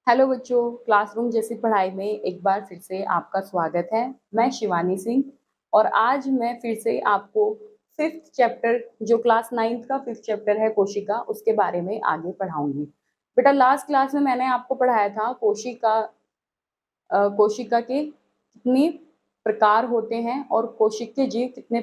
Hello बच्चों, classroom जैसी पढ़ाई में एक बार फिर से आपका स्वागत है। मैं शिवानी सिंह और आज मैं फिर से आपको फिफ्थ चैप्टर जो क्लास नाइन्थ का फिफ्थ चैप्टर है कोशिका, उसके बारे में आगे पढ़ाऊंगी। बेटा, लास्ट क्लास में मैंने आपको पढ़ाया था कोशिका के कितने प्रकार होते हैं और कोशिकीय जीव कितने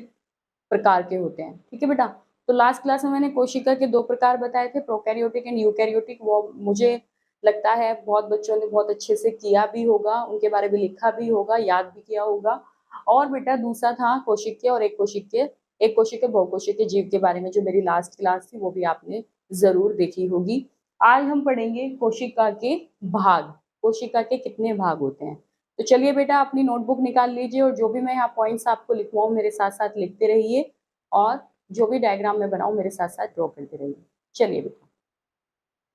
प्रकार के होते हैं। ठीक है बेटा। तो लास्ट क्लास में मैंने कोशिका के दो प्रकार बताए थे, प्रोकैरियोटिक एंड यूकैरियोटिक। वो मुझे लगता है बहुत बच्चों ने बहुत अच्छे से किया भी होगा, उनके बारे में लिखा भी होगा, याद भी किया होगा। और बेटा दूसरा था कोशिकीय और एक कोशिकीय बहुकोशिकीय जीव के बारे में, जो मेरी लास्ट क्लास थी वो भी आपने जरूर देखी होगी। आज हम पढ़ेंगे कोशिका के भाग, कोशिका के कितने भाग होते हैं। तो चलिए बेटा, अपनी नोटबुक निकाल लीजिए और जो भी मैं यहाँ पॉइंट्स आपको लिखवाऊँ मेरे साथ साथ लिखते रहिए, और जो भी डायग्राम में बनाऊं मेरे साथ साथ ड्रॉ करते रहिए। चलिए बेटा,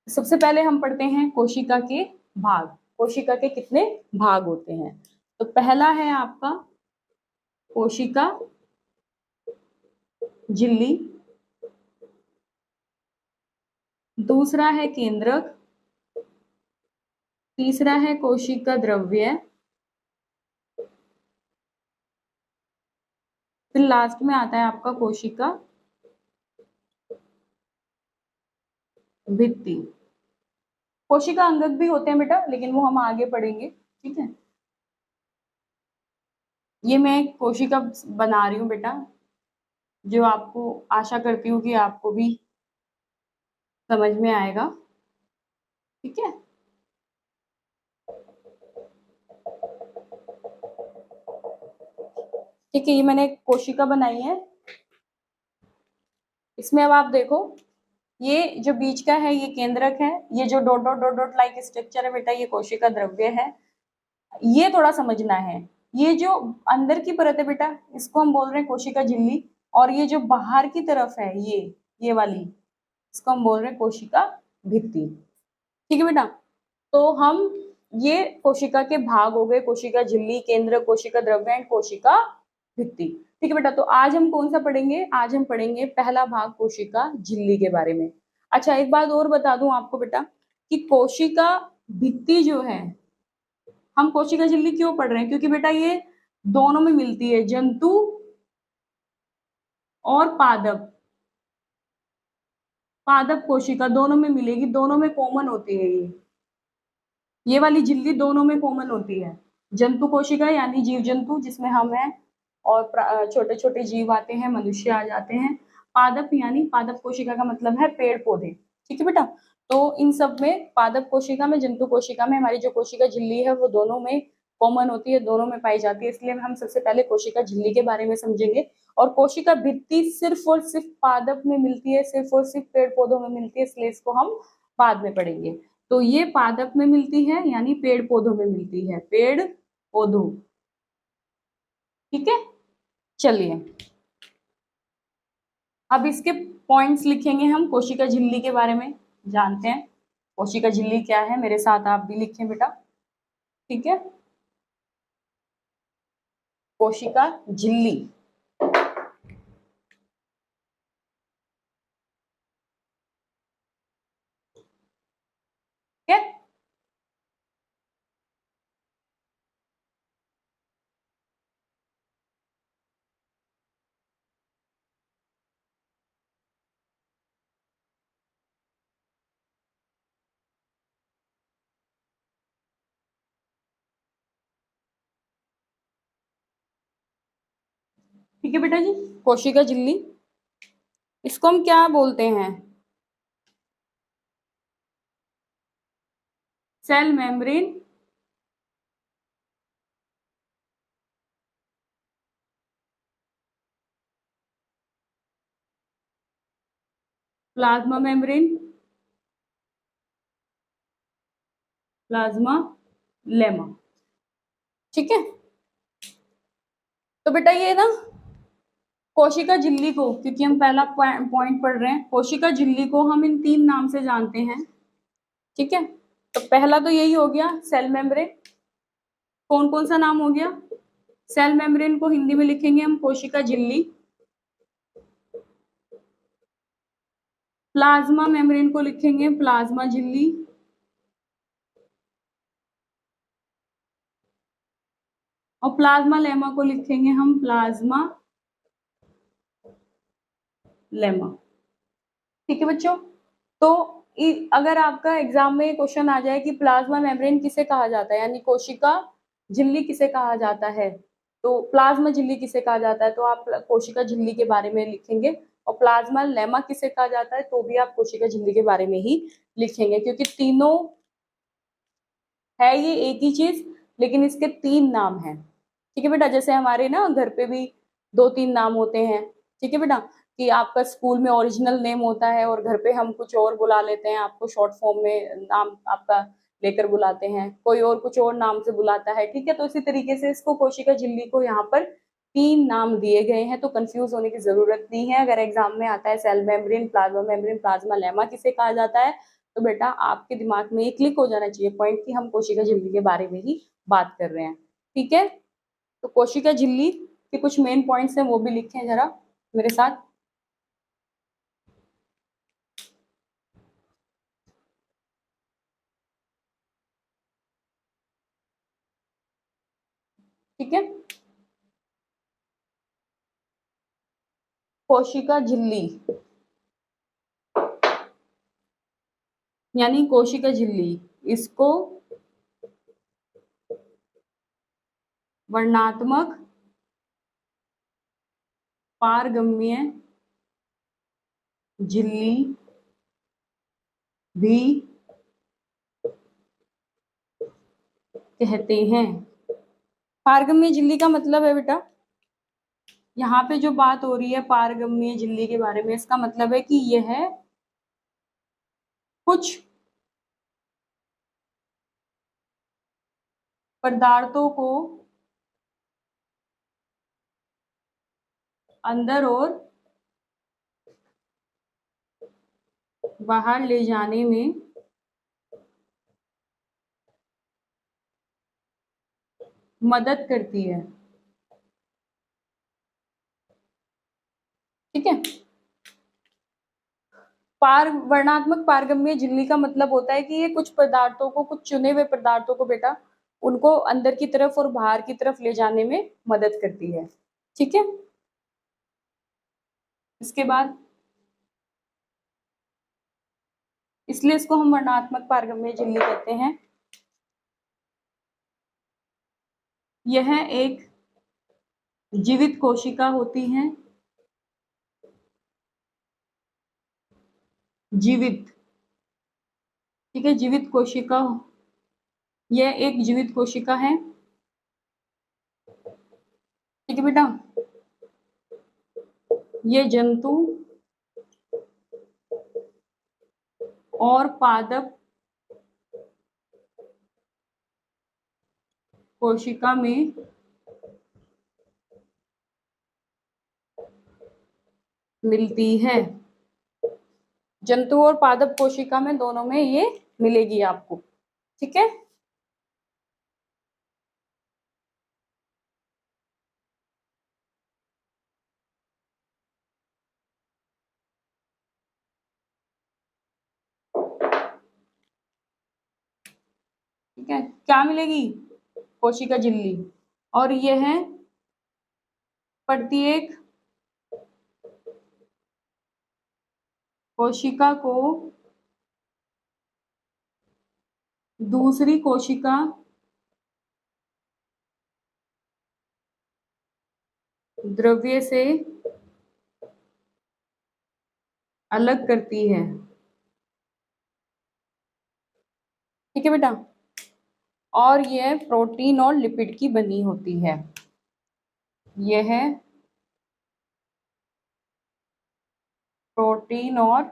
सबसे पहले हम पढ़ते हैं कोशिका के भाग। कोशिका के कितने भाग होते हैं। तो पहला है आपका कोशिका झिल्ली, दूसरा है केंद्रक, तीसरा है कोशिका द्रव्य, फिर लास्ट में आता है आपका कोशिका भित्ति। कोशिका अंगक भी होते हैं बेटा, लेकिन वो हम आगे पढ़ेंगे। ठीक है, ये मैं कोशिका बना रही हूँ बेटा, जो आपको आशा करती हूँ कि आपको भी समझ में आएगा। ठीक है, ठीक है, ये मैंने कोशिका बनाई है। इसमें अब आप देखो, ये जो बीच का है ये केंद्रक है, ये जो dot dot dot dot like structure है बेटा ये कोशिका द्रव्य है। ये थोड़ा समझना है। ये जो अंदर की परत है बेटा, इसको हम बोल रहे हैं कोशिका झिल्ली, और ये जो बाहर की तरफ है ये वाली, इसको हम बोल रहे हैं कोशिका भित्ति। ठीक है बेटा। तो हम ये कोशिका के भाग हो गए, कोशिका झिल्ली, केंद्र, कोशिका द्रव्य एंड कोशिका भित्ति। ठीक है बेटा, तो आज हम कौन सा पढ़ेंगे? आज हम पढ़ेंगे पहला भाग कोशिका झिल्ली के बारे में। अच्छा, एक बात और बता दूं आपको बेटा, कि कोशिका भित्ति जो है, हम कोशिका झिल्ली क्यों पढ़ रहे हैं? क्योंकि बेटा ये दोनों में मिलती है, जंतु और पादप। पादप कोशिका दोनों में मिलेगी, दोनों में कॉमन होती है ये वाली झिल्ली दोनों में कॉमन होती है। जंतु कोशिका यानी जीव जंतु जिसमें हम हैं, और छोटे छोटे जीव आते हैं, मनुष्य आ जाते हैं। पादप यानी पादप कोशिका का मतलब है पेड़ पौधे। ठीक है बेटा। तो इन सब में पादप कोशिका में, जंतु कोशिका में हमारी जो कोशिका झिल्ली है वो दोनों में कॉमन होती है, दोनों में पाई जाती है। इसलिए हम सबसे पहले कोशिका झिल्ली के बारे में समझेंगे। और कोशिका भित्ति सिर्फ और सिर्फ पादप में मिलती है, सिर्फ और सिर्फ पेड़ पौधों में मिलती है, इसलिए इसको हम बाद में पढ़ेंगे। तो ये पादप में मिलती है यानी पेड़ पौधों में मिलती है, पेड़ पौधों। ठीक है, चलिए अब इसके पॉइंट्स लिखेंगे हम, कोशिका झिल्ली के बारे में जानते हैं। कोशिका झिल्ली क्या है, मेरे साथ आप भी लिखें बेटा। ठीक है, कोशिका झिल्ली। ठीक है, ठीक है बेटा जी। कोशिका झिल्ली, इसको हम क्या बोलते हैं? Cell membrane, plasma membrane, plasmalemma. ठीक है, तो बेटा ये ना कोशिका झिल्ली को, क्योंकि हम पहला पॉइंट पढ़ रहे हैं, कोशिका झिल्ली को हम इन तीन नाम से जानते हैं। ठीक है, तो पहला तो यही हो गया सेल मेम्ब्रेन। कौन कौन सा नाम हो गया? सेल मेम्ब्रेन को हिंदी में लिखेंगे हम कोशिका झिल्ली, प्लाज्मा मेम्ब्रेन को लिखेंगे प्लाज्मा झिल्ली, और प्लाज्मा लेमा को लिखेंगे हम प्लाज्मा लेमा। ठीक है बच्चों, तो अगर आपका एग्जाम में क्वेश्चन आ जाए कि प्लाज्मा मेम्ब्रेन किसे कहा जाता है, यानी कोशिका झिल्ली किसे कहा जाता है, तो प्लाज्मा झिल्ली किसे कहा जाता है, तो आप कोशिका झिल्ली के बारे में लिखेंगे, और प्लाज्मा लेमा किसे कहा जाता है, तो भी आप कोशिका झिल्ली के बारे में ही लिखेंगे, क्योंकि तीनों है ये एक ही चीज, लेकिन इसके तीन नाम हैं। ठीक है बेटा, जैसे हमारे ना घर पे भी दो तीन नाम होते हैं। ठीक है बेटा, कि आपका स्कूल में ओरिजिनल नेम होता है और घर पे हम कुछ और बुला लेते हैं, आपको शॉर्ट फॉर्म में नाम आपका लेकर बुलाते हैं, कोई और कुछ और नाम से बुलाता है। ठीक है, तो इसी तरीके से इसको कोशिका झिल्ली को यहाँ पर तीन नाम दिए गए हैं, तो कंफ्यूज होने की जरूरत नहीं है। अगर एग्जाम में आता है सेल मेम्ब्रेन, प्लाज्मा लेमा किसे कहा जाता है, तो बेटा आपके दिमाग में ये क्लिक हो जाना चाहिए पॉइंट कि हम कोशिका झिल्ली के बारे में ही बात कर रहे हैं। ठीक है, तो कोशिका झिल्ली के कुछ मेन पॉइंट्स हैं, वो भी लिखें जरा मेरे साथ। ठीक है, कोशिका झिल्ली यानी कोशिका झिल्ली, इसको वर्णात्मक पारगम्य झिल्ली भी कहते हैं। पारगम्य झिल्ली का मतलब है बेटा, यहाँ पे जो बात हो रही है पारगम्य झिल्ली के बारे में, इसका मतलब है कि यह कुछ पदार्थों को अंदर और बाहर ले जाने में मदद करती है। ठीक है, वर्णात्मक पारगम्य झिल्ली का मतलब होता है कि ये कुछ पदार्थों को, कुछ चुने हुए पदार्थों को बेटा, उनको अंदर की तरफ और बाहर की तरफ ले जाने में मदद करती है। ठीक है, इसके बाद इसलिए इसको हम वर्णात्मक पारगम्य झिल्ली कहते हैं। यह एक जीवित कोशिका होती है, जीवित। ठीक है, जीवित कोशिका, यह एक जीवित कोशिका है। ठीक है बेटा, ये जंतु और पादप कोशिका में मिलती है। जंतु और पादप कोशिका में, दोनों में ये मिलेगी आपको। ठीक है, ठीक है, क्या मिलेगी, कोशिका झिल्ली, और यह प्रत्येक कोशिका को दूसरी कोशिका द्रव्य से अलग करती है। ठीक है बेटा, और यह प्रोटीन और लिपिड की बनी होती है। यह प्रोटीन और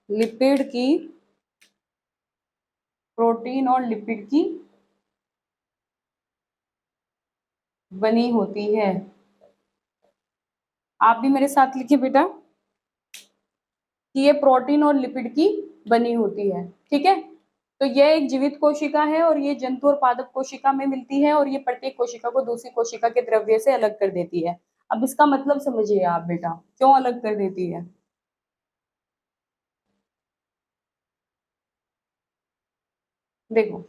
लिपिड की, प्रोटीन और लिपिड की बनी होती है। आप भी मेरे साथ लिखिए बेटा कि ये प्रोटीन और लिपिड की बनी होती है। ठीक है, तो यह एक जीवित कोशिका है और ये जंतु और पादप कोशिका में मिलती है और ये प्रत्येक कोशिका को दूसरी कोशिका के द्रव्य से अलग कर देती है। अब इसका मतलब समझिए आप बेटा, क्यों अलग कर देती है। देखो,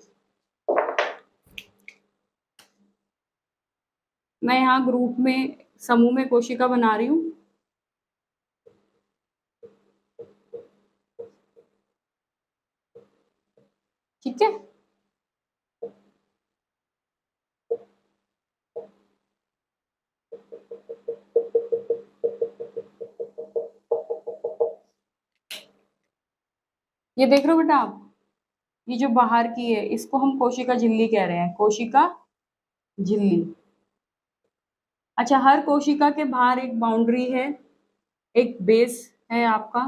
मैं यहाँ ग्रुप में समूह में कोशिका बना रही हूँ। ठीक है, ये देख रहे हो बेटा आप, ये जो बाहर की है इसको हम कोशिका झिल्ली कह रहे हैं, कोशिका झिल्ली। अच्छा, हर कोशिका के बाहर एक बाउंड्री है, एक बेस है आपका।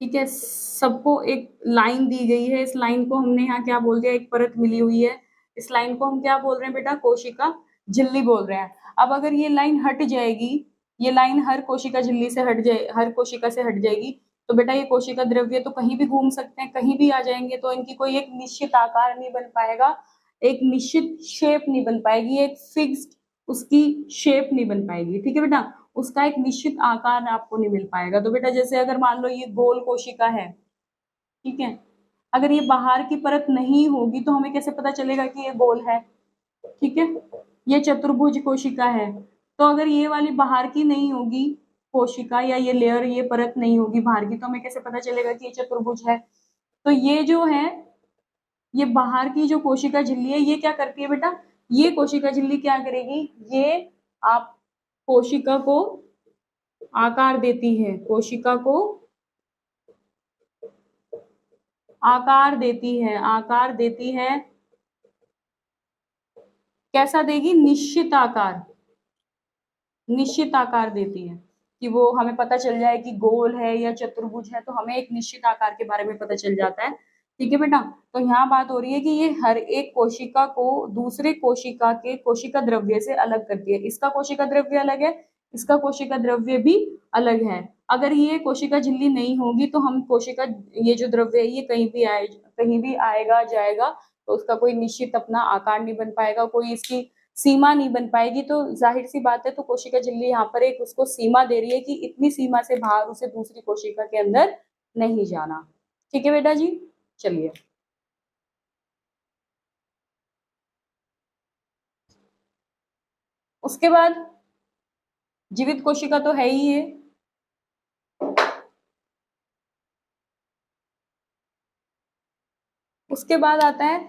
ठीक है, सबको एक लाइन दी गई है, इस लाइन को हमने यहाँ क्या बोल दिया, एक परत मिली हुई है, इस लाइन को हम क्या बोल रहे हैं बेटा, कोशिका झिल्ली बोल रहे हैं। अब अगर ये लाइन हट जाएगी, ये लाइन हर कोशिका झिल्ली से हट जाए, हर कोशिका से हट जाएगी, तो बेटा ये कोशिका द्रव्य तो कहीं भी घूम सकते हैं, कहीं भी आ जाएंगे, तो इनकी कोई एक निश्चित आकार नहीं बन पाएगा, एक निश्चित शेप नहीं बन पाएगी, एक फिक्स्ड उसकी शेप नहीं बन पाएगी। ठीक है बेटा, उसका एक निश्चित आकार आपको नहीं मिल पाएगा। तो बेटा जैसे अगर मान लो ये गोल कोशिका है, ठीक है, अगर ये बाहर की परत नहीं होगी तो हमें कैसे पता चलेगा कि ये गोल है। ठीक है, ये चतुर्भुज कोशिका है, तो अगर ये वाली बाहर की नहीं होगी कोशिका, या ये लेयर, ये परत नहीं होगी बाहर की, तो हमें कैसे पता चलेगा कि ये चतुर्भुज है। तो ये जो है, ये बाहर की जो कोशिका झिल्ली है, ये क्या करती है बेटा, ये कोशिका झिल्ली क्या करेगी, ये आप कोशिका को आकार देती है, कोशिका को आकार देती है, आकार देती है, कैसा देगी, निश्चित आकार, निश्चित आकार देती है, कि वो हमें पता चल जाए कि गोल है या चतुर्भुज है, तो हमें एक निश्चित आकार के बारे में पता चल जाता है। ठीक है बेटा, तो यहाँ बात हो रही है कि ये हर एक कोशिका को दूसरे कोशिका के कोशिका द्रव्य से अलग करती है, इसका कोशिका द्रव्य अलग है, इसका कोशिका द्रव्य भी अलग है। अगर ये कोशिका झिल्ली नहीं होगी तो हम कोशिका, ये जो द्रव्य है ये कहीं भी आएगा जाएगा, तो उसका कोई निश्चित अपना आकार नहीं बन पाएगा, कोई इसकी सीमा नहीं बन पाएगी। तो जाहिर सी बात है, तो कोशिका झिल्ली यहाँ पर एक उसको सीमा दे रही है कि इतनी सीमा से बाहर उसे दूसरी कोशिका के अंदर नहीं जाना। ठीक है बेटा जी, चलिए। उसके बाद जीवित कोशिका तो है ही है, उसके बाद आता है,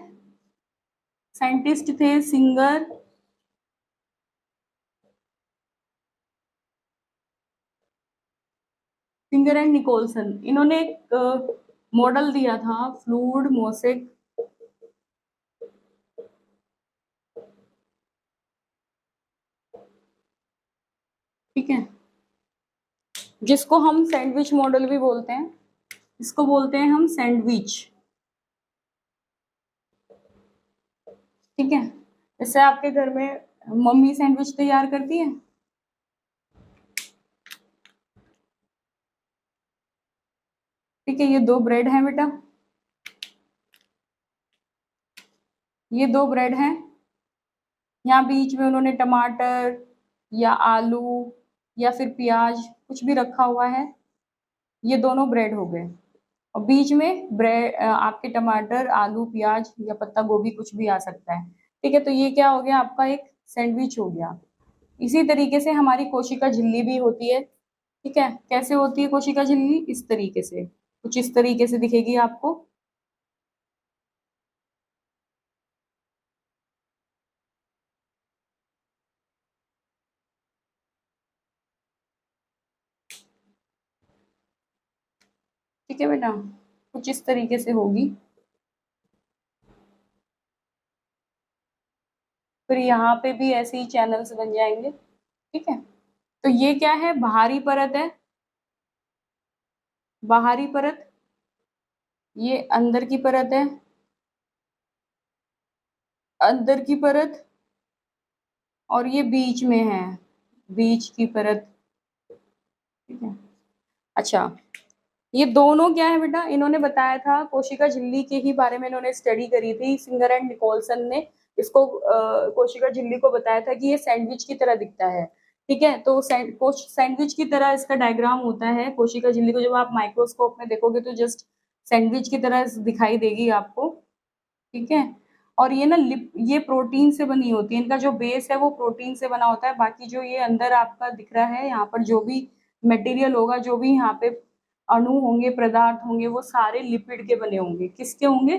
साइंटिस्ट थे सिंगर एंड निकोलसन, इन्होंने एक मॉडल दिया था, फ्लूइड मोसेक, ठीक है, जिसको हम सैंडविच मॉडल भी बोलते हैं, इसको बोलते हैं हम सैंडविच। ठीक है, जैसे आपके घर में मम्मी सैंडविच तैयार करती है, ठीक है, ये दो ब्रेड हैं बेटा, ये दो ब्रेड हैं, यहाँ बीच में उन्होंने टमाटर या आलू या फिर प्याज कुछ भी रखा हुआ है, ये दोनों ब्रेड हो गए, और बीच में ब्रेड आपके टमाटर, आलू, प्याज या पत्ता गोभी कुछ भी आ सकता है। ठीक है, तो ये क्या हो गया, आपका एक सैंडविच हो गया। इसी तरीके से हमारी कोशिका झिल्ली भी होती है। ठीक है, कैसे होती है कोशिका झिल्ली, इस तरीके से, कुछ इस तरीके से दिखेगी आपको। ठीक है बेटा, कुछ इस तरीके से होगी। फिर यहाँ पे भी ऐसे ही चैनल्स बन जाएंगे। ठीक है, तो ये क्या है, बाहरी परत है, बाहरी परत, ये अंदर की परत है, अंदर की परत, और ये बीच में है, बीच की परत। ठीक है, अच्छा, ये दोनों क्या है बेटा, इन्होंने बताया था कोशिका झिल्ली के ही बारे में इन्होंने स्टडी करी थी, सिंगर एंड निकोलसन ने इसको कोशिका झिल्ली को बताया था कि ये सैंडविच की तरह दिखता है। ठीक है, तो सैंडविच की तरह इसका डायग्राम होता है। कोशिका झिल्ली को जब आप माइक्रोस्कोप में देखोगे तो जस्ट सैंडविच की तरह दिखाई देगी आपको। ठीक है, और ये ना ये प्रोटीन से बनी होती है, इनका जो बेस है वो प्रोटीन से बना होता है। बाकी जो ये अंदर आपका दिख रहा है यहाँ पर जो भी मटेरियल होगा, जो भी यहाँ पे अणु होंगे, पदार्थ होंगे, वो सारे लिपिड के बने होंगे। किसके होंगे,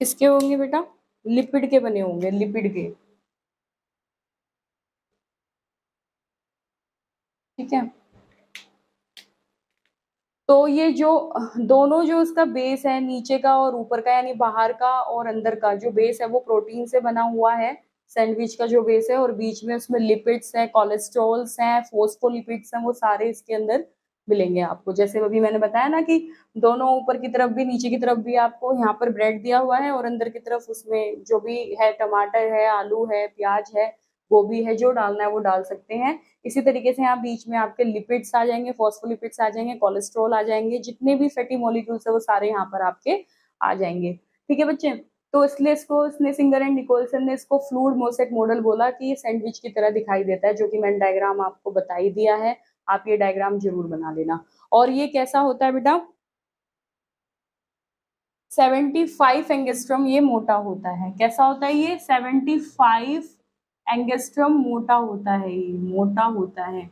किसके होंगे बेटा, लिपिड के बने होंगे, लिपिड के। ठीक है, तो ये जो दोनों जो इसका बेस है नीचे का और ऊपर का, यानी बाहर का और अंदर का जो बेस है वो प्रोटीन से बना हुआ है, सैंडविच का जो बेस है, और बीच में उसमें लिपिड्स हैं, कोलेस्ट्रॉल्स हैं, फोस्फोलिपिड्स हैं, वो सारे इसके अंदर मिलेंगे आपको। जैसे अभी मैंने बताया ना कि दोनों ऊपर की तरफ भी नीचे की तरफ भी आपको यहाँ पर ब्रेड दिया हुआ है, और अंदर की तरफ उसमें जो भी है, टमाटर है, आलू है, प्याज है, गोभी है, जो डालना है वो डाल सकते हैं। इसी तरीके से यहाँ बीच में आपके लिपिड्स आ जाएंगे, फॉस्फोलिपिड्स आ जाएंगे, कोलेस्ट्रॉल आ जाएंगे, जितने भी फैटी मॉलिक्यूल्स है वो सारे यहाँ पर आपके आ जाएंगे। ठीक है बच्चे, तो इसलिए इसको इसने सिंगर एंड निकोलसन ने इसको फ्लूइड मोसेक मॉडल बोला कि ये सैंडविच की तरह दिखाई देता है, जो कि मैंने डायग्राम आपको बता ही दिया है। आप ये डायग्राम जरूर बना लेना। और ये कैसा होता है बेटा, 75 एंगस्ट्रम ये मोटा होता है। कैसा होता है ये, 75 एंगस्ट्रम मोटा होता है, ये मोटा होता है।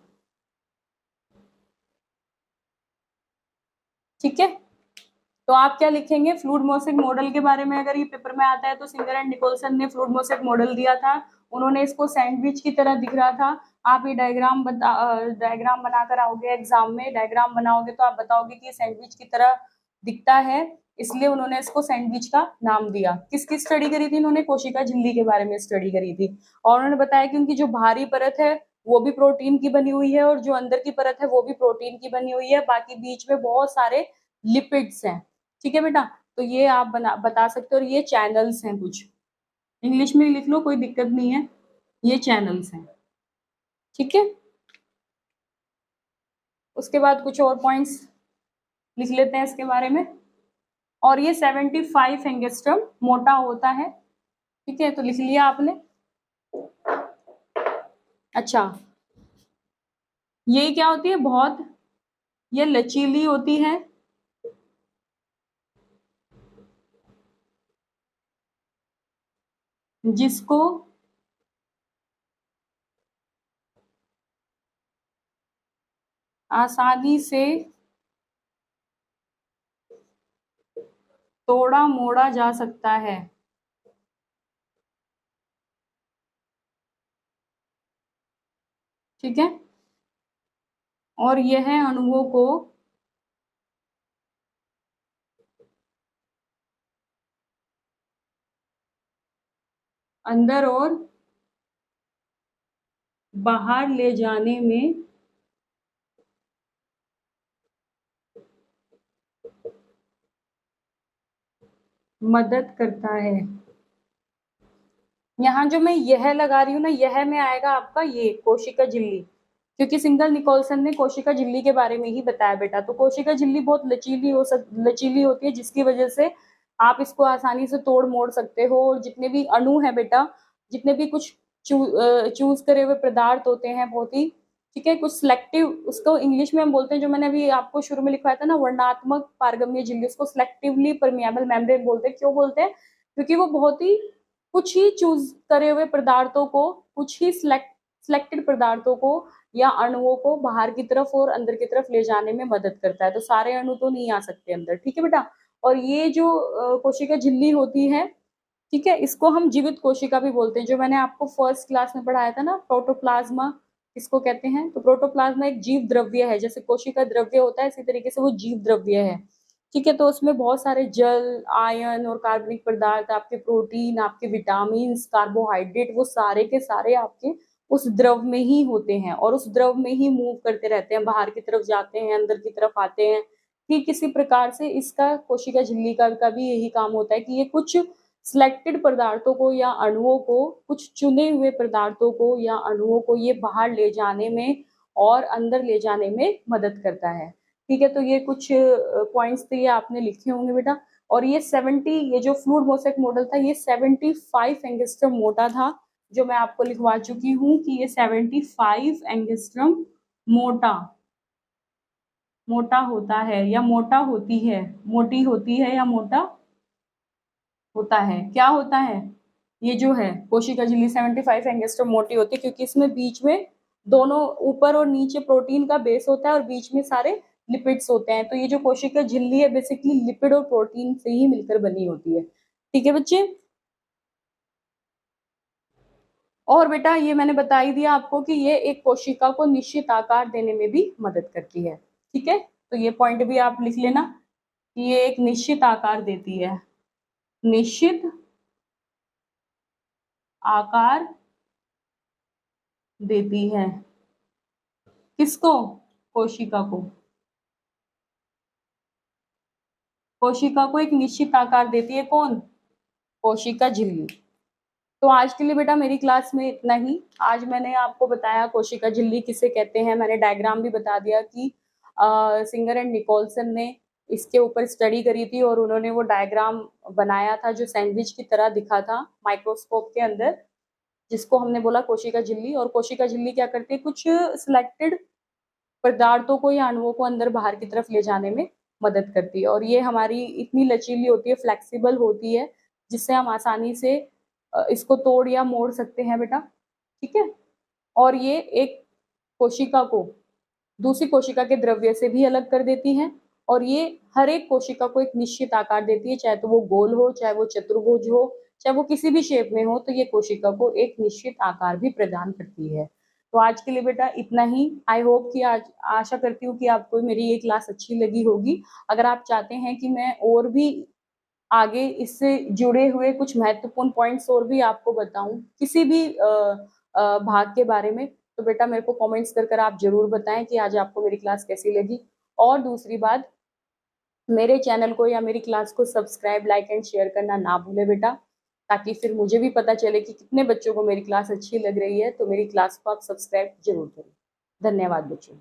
ठीक है, तो आप क्या लिखेंगे, फ्लूइड मोसेक मॉडल के बारे में अगर ये पेपर में आता है तो सिंगर एंड निकोलसन ने फ्लूइड मोसेक मॉडल दिया था, उन्होंने इसको सैंडविच की तरह दिख रहा था। आप ये डायग्राम बनाकर आओगे एग्जाम में, डायग्राम बनाओगे तो आप बताओगे कि ये सैंडविच की तरह दिखता है, इसलिए उन्होंने इसको सैंडविच का नाम दिया। किसकी स्टडी करी थी इन्होंने, कोशिका झिल्ली के बारे में स्टडी करी थी, और उन्होंने बताया कि उनकी जो बाहरी परत है वो भी प्रोटीन की बनी हुई है, और जो अंदर की परत है वो भी प्रोटीन की बनी हुई है, बाकी बीच में बहुत सारे लिपिड्स हैं। ठीक है बेटा, तो ये आप बता सकते हो, और ये चैनल्स हैं कुछ, इंग्लिश में लिख लो कोई दिक्कत नहीं है, ये चैनल्स हैं। ठीक है, उसके बाद कुछ और पॉइंट्स लिख लेते हैं इसके बारे में। और ये 75 एंगस्ट्रम मोटा होता है। ठीक है, तो लिख लिया आपने। अच्छा, ये क्या होती है, बहुत ये लचीली होती है, जिसको आसानी से तोड़ा मोड़ा जा सकता है। ठीक है, और यह अणुओं को अंदर और बाहर ले जाने में मदद करता है। यहाँ जो मैं यह लगा रही हूँ ना, यह में आएगा आपका ये कोशिका झिल्ली, क्योंकि सिंगल निकोलसन ने कोशिका झिल्ली के बारे में ही बताया बेटा। तो कोशिका झिल्ली बहुत लचीली होती है, जिसकी वजह से आप इसको आसानी से तोड़ मोड़ सकते हो। और जितने भी अणु है बेटा, जितने भी कुछ चूज करे हुए पदार्थ होते हैं बहुत ही, ठीक है, कुछ सिलेक्टिव, उसको इंग्लिश में हम बोलते हैं, जो मैंने अभी आपको शुरू में लिखवाया था ना, वर्णात्मक पारगम्य झिल्ली, उसको सिलेक्टिवली परमिएबल मेम्ब्रेन बोलते हैं। क्यों बोलते हैं, क्योंकि वो बहुत ही कुछ ही चूज करे हुए पदार्थों को, कुछ ही सिलेक्टेड पदार्थों को या अणुओं को बाहर की तरफ और अंदर की तरफ ले जाने में मदद करता है। तो सारे अणु तो नहीं आ सकते अंदर। ठीक है बेटा, और ये जो कोशिका झिल्ली होती है, ठीक है, इसको हम जीवित कोशिका भी बोलते हैं। जो मैंने आपको फर्स्ट क्लास में पढ़ाया था ना, प्रोटोप्लाज्मा इसको कहते हैं। तो प्रोटोप्लाज्मा एक जीव द्रव्य है, जैसे कोशिका द्रव्य होता है इसी तरीके से वो जीव द्रव्य है। ठीक है, तो उसमें बहुत सारे जल, आयन और कार्बनिक पदार्थ, आपके प्रोटीन, आपके विटामिन, कार्बोहाइड्रेट, वो सारे के सारे आपके उस द्रव में ही होते हैं, और उस द्रव में ही मूव करते रहते हैं, बाहर की तरफ जाते हैं, अंदर की तरफ आते हैं। ठीक इसी प्रकार से इसका कोशिका झिल्ली का भी यही काम होता है कि ये कुछ सिलेक्टेड पदार्थों को या अणुओं को, कुछ चुने हुए पदार्थों को या अणुओं को ये बाहर ले जाने में और अंदर ले जाने में मदद करता है। ठीक है, तो ये कुछ पॉइंट्स थे, ये आपने लिखे होंगे बेटा। और ये 70, ये जो फ्लूइड मोसेक मॉडल था ये 75 एंगस्ट्रम मोटा था, जो मैं आपको लिखवा चुकी हूँ कि ये 75 एंगस्ट्रम मोटा होता है या मोटा होती है, मोटी होती है या मोटा होता है। क्या होता है? ये जो है कोशिका झिल्ली 75 एंगस्ट्रम मोटी होती है, क्योंकि इसमें बीच में दोनों ऊपर और नीचे प्रोटीन का बेस होता है और बीच में सारे लिपिड्स होते हैं। तो ये जो कोशिका झिल्ली है बेसिकली लिपिड और प्रोटीन से ही मिलकर बनी होती है। ठीक है बच्चे। और बेटा ये मैंने बता ही दिया आपको कि ये एक कोशिका को निश्चित आकार देने में भी मदद करती है। ठीक है, तो ये पॉइंट भी आप लिख लेना कि ये एक निश्चित आकार देती है, निश्चित आकार देती है। किसको? कोशिका को। कोशिका को एक निश्चित आकार देती है कौन? कोशिका झिल्ली। तो आज के लिए बेटा मेरी क्लास में इतना ही। आज मैंने आपको बताया कोशिका झिल्ली किसे कहते हैं, मैंने डायग्राम भी बता दिया कि सिंगर एंड निकोलसन ने इसके ऊपर स्टडी करी थी और उन्होंने वो डायग्राम बनाया था जो सैंडविच की तरह दिखा था माइक्रोस्कोप के अंदर, जिसको हमने बोला कोशिका झिल्ली। और कोशिका झिल्ली क्या करती है, कुछ सिलेक्टेड पदार्थों को या अणुओं को अंदर बाहर की तरफ ले जाने में मदद करती है। और ये हमारी इतनी लचीली होती है, फ्लेक्सिबल होती है, जिससे हम आसानी से इसको तोड़ या मोड़ सकते हैं बेटा। ठीक है, और ये एक कोशिका को दूसरी कोशिका के द्रव्य से भी अलग कर देती है, और ये हर एक कोशिका को एक निश्चित आकार देती है, चाहे तो वो गोल हो, चाहे वो चतुर्भुज हो, चाहे वो किसी भी शेप में हो, तो ये कोशिका को एक निश्चित आकार भी प्रदान करती है। तो आज के लिए बेटा इतना ही। आई होप कि आज आशा करती हूँ कि आपको मेरी ये क्लास अच्छी लगी होगी। अगर आप चाहते हैं कि मैं और भी आगे इससे जुड़े हुए कुछ महत्वपूर्ण पॉइंट्स और भी आपको बताऊं किसी भी भाग के बारे में, तो बेटा मेरे को कमेंट्स कर आप जरूर बताएं कि आज आपको मेरी क्लास कैसी लगी। और दूसरी बात, मेरे चैनल को या मेरी क्लास को सब्सक्राइब, लाइक एंड शेयर करना ना भूले बेटा, ताकि फिर मुझे भी पता चले कि कितने बच्चों को मेरी क्लास अच्छी लग रही है। तो मेरी क्लास को आप सब्सक्राइब जरूर करें। धन्यवाद बच्चों।